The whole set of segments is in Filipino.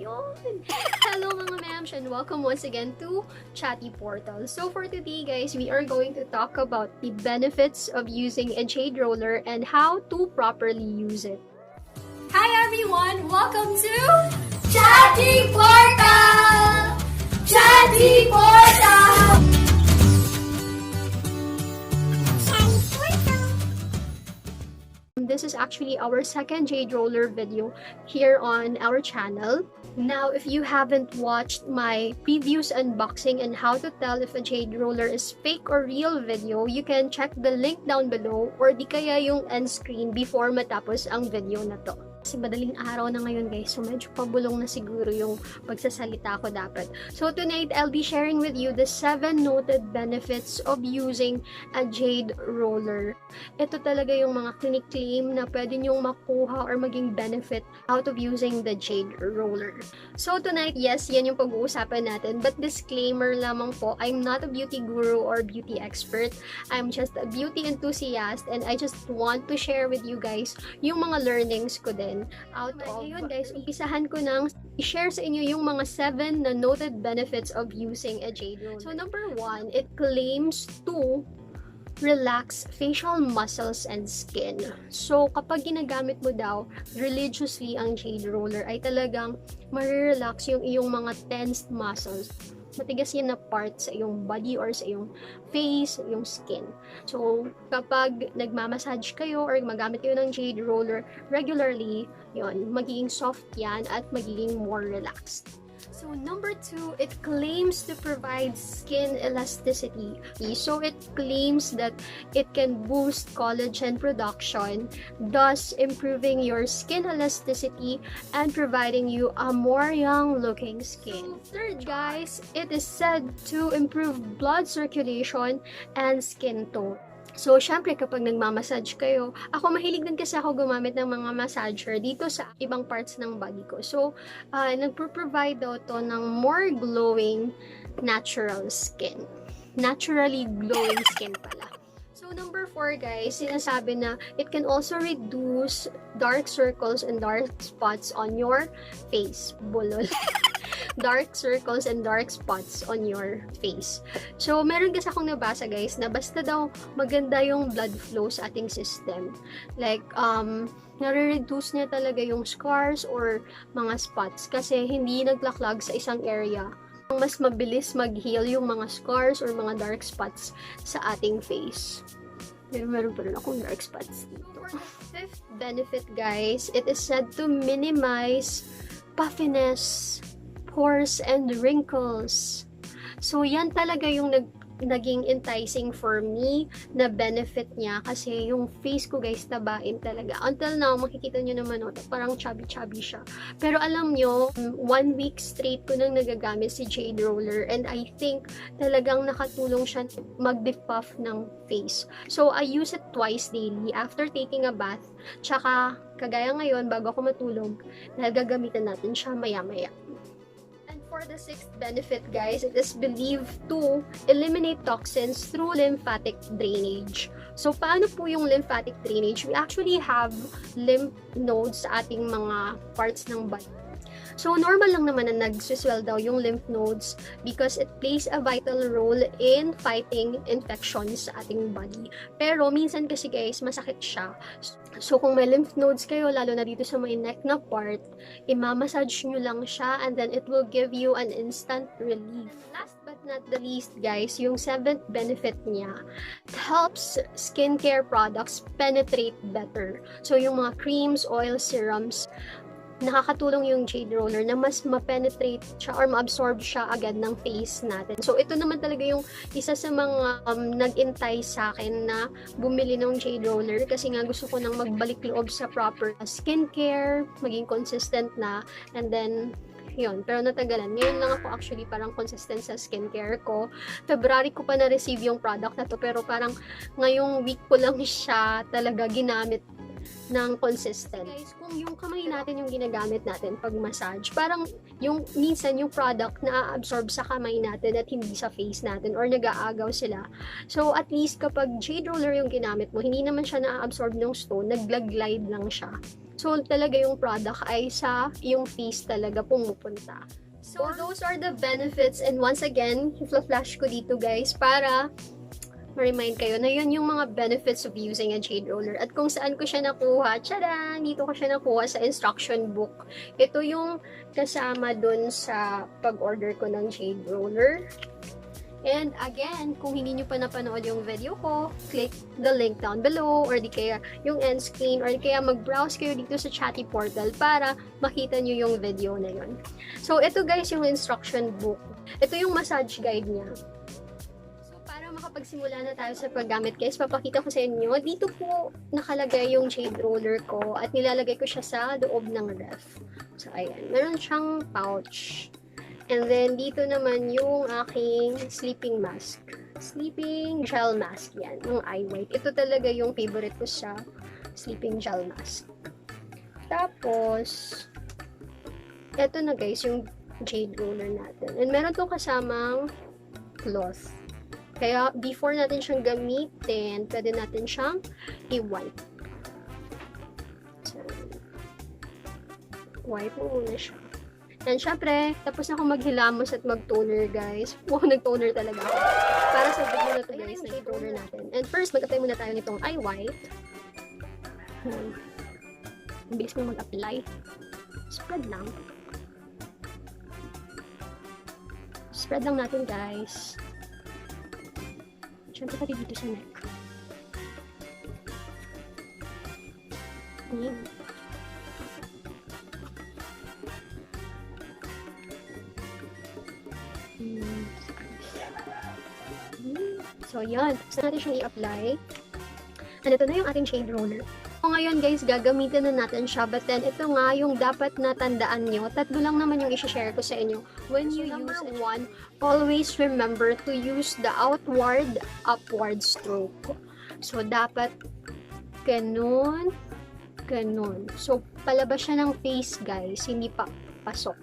Yun! Hello mga memsh and welcome once again to Chatty Portal. So for today guys, we are going to talk about the benefits of using a jade roller and how to properly use it. Hi everyone! Welcome to Chatty Portal! Chatty Portal! This is actually our second jade roller video here on our channel. Now, if you haven't watched my previous unboxing and how to tell if a jade roller is fake or real video, you can check the link down below or di kaya yung end screen before matapos ang video na to. Kasi madaling araw na ngayon guys, so medyo pabulong na siguro yung pagsasalita ko dapat. So tonight, I'll be sharing with you the 7 noted benefits of using a jade roller. Ito talaga yung mga claim na pwede nyong makuha or maging benefit out of using the jade roller. So tonight, yes, yan yung pag-uusapan natin. But disclaimer lamang po, I'm not a beauty guru or beauty expert. I'm just a beauty enthusiast and I just want to share with you guys yung mga learnings ko din. Out of yun guys, umpisahan ko nang i-share sa inyo yung mga 7 na noted benefits of using a jade roller. So number 1, it claims to relax facial muscles and skin. So kapag ginagamit mo daw religiously ang jade roller ay talagang ma-relax yung iyong mga tensed muscles. Matigas yan na part sa iyong body or sa iyong face, sa iyong skin. So, kapag nagmamassage kayo or magamit kayo ng jade roller regularly, yon magiging soft yan at magiging more relaxed. So, number 2, it claims to provide skin elasticity. So, it claims that it can boost collagen production, thus improving your skin elasticity and providing you a more young-looking skin. So, third, guys, it is said to improve blood circulation and skin tone. So, syempre, kapag nagmamassage kayo, ako mahilig din kasi ako gumamit ng mga massager dito sa ibang parts ng body ko. So, nagpo-provide daw to ng more glowing natural skin. Naturally glowing skin pala. So, number 4, guys, sinasabi na it can also reduce dark circles and dark spots on your face. Bulol. Dark circles and dark spots on your face. So, meron kasi akong nabasa guys na basta daw maganda yung blood flow sa ating system. Like, nare-reduce niya talaga yung scars or mga spots kasi hindi naglaklag sa isang area. Mas mabilis mag-heal yung mga scars or mga dark spots sa ating face. Pero meron pa rin akong dark spots dito. Fifth benefit guys, it is said to minimize puffiness, pores, and wrinkles. So, yan talaga yung naging enticing for me na benefit niya kasi yung face ko guys tabain talaga. Until now, makikita nyo naman parang chubby-chubby siya. Pero alam nyo, 1 week straight ko nang nagagamit si jade roller and I think talagang nakatulong siya mag-depuff ng face. So, I use it twice daily after taking a bath. Tsaka, kagaya ngayon, bago ako matulog, gagamitan natin siya maya-maya. For the 6th benefit, guys, it is believed to eliminate toxins through lymphatic drainage. So, paano po yung lymphatic drainage? We actually have lymph nodes sa ating mga parts ng body. So, normal lang naman na nagsiswell daw yung lymph nodes because it plays a vital role in fighting infections sa ating body. Pero, minsan kasi guys, masakit siya. So, kung may lymph nodes kayo, lalo na dito sa may neck na part, imamassage nyo lang siya and then it will give you an instant relief. Last but not the least, guys, yung 7th benefit niya, it helps skincare products penetrate better. So, yung mga creams, oils, serums, nakakatulong yung jade roller na mas ma-penetrate siya or ma-absorb siya agad ng face natin. So, ito naman talaga yung isa sa mga nag-entice sa akin na bumili ng jade roller kasi nga gusto ko nang magbalik loob sa proper skincare, maging consistent na, and then yun, pero natagalan. Ngayon lang ako actually parang consistent sa skincare ko. February ko pa na-receive yung product na to, pero parang ngayong week ko lang siya talaga ginamit ng consistent. Guys, kung yung kamay natin yung ginagamit natin pag massage, parang yung minsan yung product na-absorb sa kamay natin at hindi sa face natin or nag-aagaw sila. So at least kapag jade roller yung ginamit mo, hindi naman siya na-absorb ng stone, naglag-glide lang siya. So talaga yung product ay sa yung face talaga pumupunta. So those are the benefits, and once again, i-flash ko dito guys para ma-remind kayo na yun yung mga benefits of using a jade roller. At kung saan ko siya nakuha, tsadaan! Dito ko siya nakuha sa instruction book. Ito yung kasama dun sa pag-order ko ng jade roller. And again, kung hindi nyo pa napanood yung video ko, click the link down below, or di kaya yung end screen, or di kaya mag-browse kayo dito sa Chatty Portal para makita nyo yung video na yun. So, ito guys yung instruction book. Ito yung massage guide niya. Makapagsimula na tayo sa paggamit guys, papakita ko sa inyo. Dito po nakalagay yung jade roller ko at nilalagay ko siya sa loob ng ref. So ayan, meron siyang pouch. And then dito naman yung aking sleeping mask. Sleeping gel mask yan, yung eye white. Ito talaga yung favorite ko sa sleeping gel mask. Tapos, eto na guys yung jade roller natin. And meron tong kasamang cloth. Kaya, before natin siyang gamitin, pwede natin siyang i-wipe. So, wipe mo muna siya. And syempre, tapos na akong maghilamos at mag-toner, guys. Wow, nag-toner talaga ako. Para sa video na to, guys, nag-toner natin. And first, mag-apply muna tayo nitong eye wipe. Ang bilis mo mag-apply. Spread lang. Spread lang natin, guys. Siyempre pati dito sa neck. Ayan. So, yan. Tapos natin siyang i-apply. And ito na yung ating shade roller. So, ngayon guys, gagamitin na natin siya. But then, ito nga yung dapat na tandaan nyo. Tatlo lang naman yung i-share ko sa inyo. When you use one, always remember to use the outward, upward stroke. So, dapat ganun, ganun. So, palabas siya ng face guys, hindi pa pasok.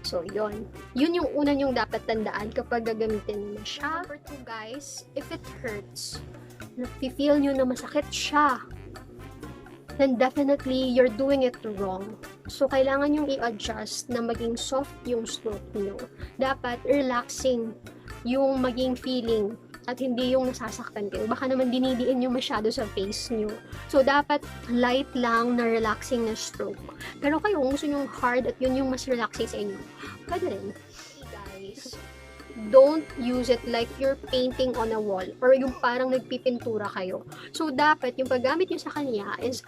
So, yun. Yun yung una yung dapat tandaan kapag gagamitin mo siya. Number 2 guys, if it hurts, feel nyo na masakit siya, then definitely you're doing it wrong. So, kailangan yung i-adjust na maging soft yung stroke nyo. Dapat relaxing yung maging feeling at hindi yung nasasaktan kayo. Baka naman dinidiin nyo masyado sa face nyo. So, dapat light lang na relaxing na stroke. Pero kayo, kung gusto nyo hard at yun yung mas relaxing sa inyo, pwede rin. Guys, don't use it like you're painting on a wall or yung parang nagpipintura kayo. So, dapat yung paggamit nyo sa kanya is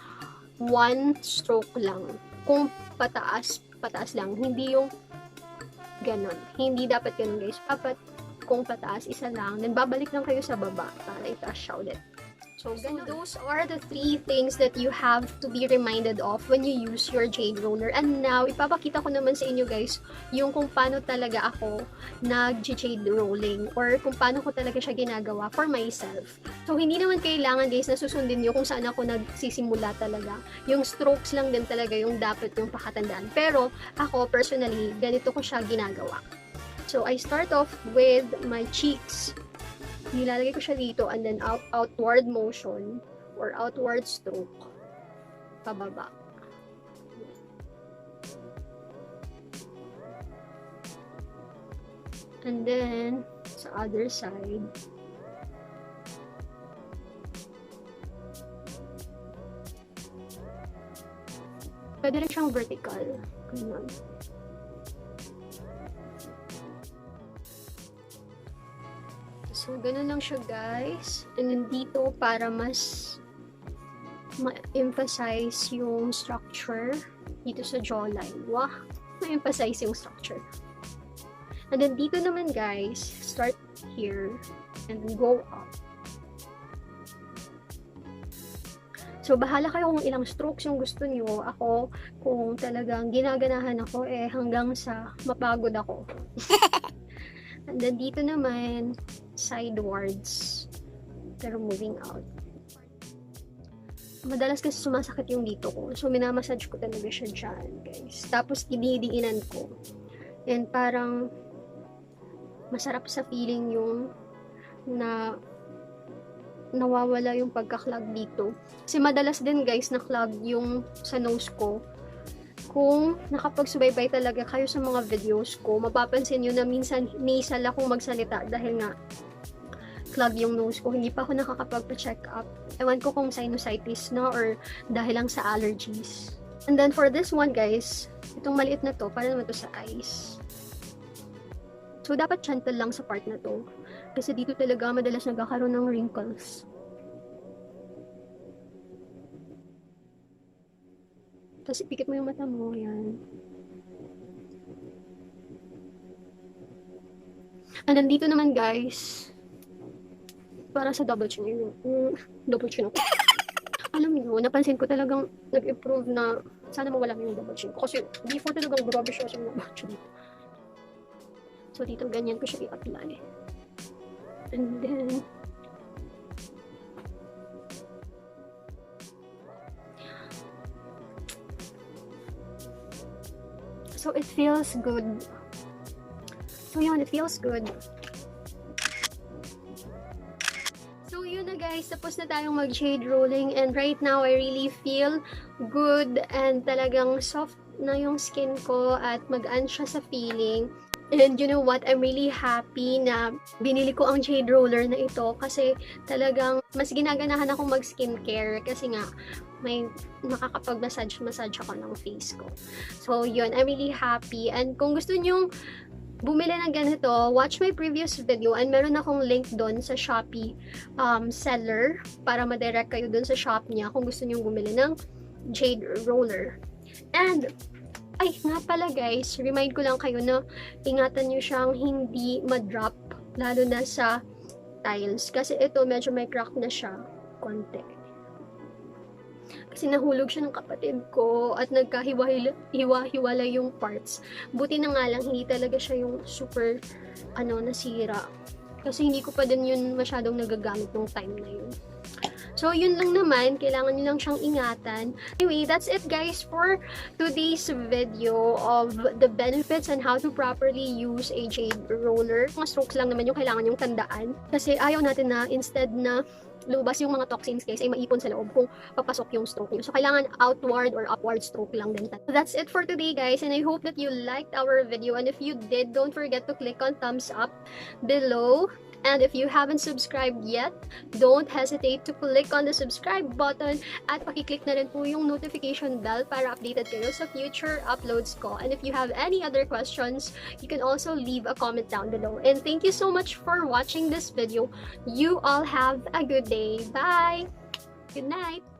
one stroke lang. Kung pataas, pataas lang. Hindi yung ganon. Hindi dapat ganun guys. Dapat kung pataas, isa lang. Then, babalik lang kayo sa baba para itaas siya ulit. So, those are the 3 things that you have to be reminded of when you use your jade roller. And now, ipapakita ko naman sa inyo guys, yung kung paano talaga ako nag-jade rolling or kung paano ko talaga siya ginagawa for myself. So, hindi naman kailangan guys na susundin nyo kung saan ako nagsisimula talaga. Yung strokes lang din talaga yung dapat yung pakatandaan. Pero, ako personally, ganito ko siya ginagawa. So, I start off with my cheeks. Nilalagay ko siya dito and then outward motion or outward stroke pababa. And then sa other side pwede rin siyang vertical. Ganyan. So, ganun lang siya guys. And then dito, para mas ma-emphasize yung structure dito sa jawline. Wow! Ma-emphasize yung structure. And then dito naman guys, start here and then go up. So, bahala kayo kung ilang strokes yung gusto nyo. Ako, kung talagang ginaganahan ako, hanggang sa mapagod ako. And then dito naman, sidewards, pero moving out. Madalas kasi sumasakit yung dito ko. So, minamassage ko talaga siya dyan, guys. Tapos, dinidiinan ko. And parang, masarap sa feeling yung na nawawala yung pagka-clog dito. Kasi madalas din, guys, na clog yung sa nose ko. Kung nakapagsubaybay talaga kayo sa mga videos ko, mapapansin nyo na minsan nasal akong magsalita dahil nga clog yung nose ko. Hindi pa ako nakakapagpa-check up. Ewan ko kung sinusitis na or dahil lang sa allergies. And then for this one, guys, itong maliit na to, para naman to sa eyes. So, dapat gentle lang sa part na to. Kasi dito talaga madalas nagkakaroon ng wrinkles. Tapos ipikit mo yung mata mo, yan. And then dito naman, guys, para sa double chin yun. Double chin ako. Alam niyo, napansin ko talagang nag-improve na sana mawala mo yung double chin ko. Kasi before talagang grabe siya sa double chin. So, dito ganyan ko siya i-apply. And then, so, it feels good. So, yun, it feels good. So, yun na guys, tapos na tayong mag-shade rolling and right now, I really feel good and talagang soft na yung skin ko at magaan siya sa feeling. And you know what, I'm really happy na binili ko ang jade roller na ito kasi talagang mas ginaganahan akong mag-skincare kasi nga may makakapag-massage ako ng face ko. So, yun, I'm really happy. And kung gusto nyong bumili ng ganito, watch my previous video and meron akong link doon sa Shopee seller para ma-direct kayo doon sa shop niya kung gusto nyong bumili ng jade roller. And ay, nga pala guys, remind ko lang kayo na ingatan nyo siyang hindi ma-drop, lalo na sa tiles. Kasi ito, medyo may crack na siya, konti. Kasi nahulog siya ng kapatid ko at nagkahiwa-hiwala yung parts. Buti na nga lang, hindi talaga siya yung super, nasira. Kasi hindi ko pa din yun masyadong nagagamit nung time na yun. So, yun lang naman. Kailangan nyo lang siyang ingatan. Anyway, that's it guys for today's video of the benefits and how to properly use a jade roller. Mga strokes lang naman yung kailangan yung tandaan. Kasi ayaw natin na instead na lumabas yung mga toxins guys ay maipon sa loob kung papasok yung stroke nyo. So, kailangan outward or upward stroke lang din. So, that's it for today guys and I hope that you liked our video and if you did, don't forget to click on thumbs up below. And if you haven't subscribed yet, don't hesitate to click on the subscribe button at pakiclick na rin po yung notification bell para updated kayo sa future uploads ko. And if you have any other questions, you can also leave a comment down below. And thank you so much for watching this video. You all have a good day. Bye! Good night!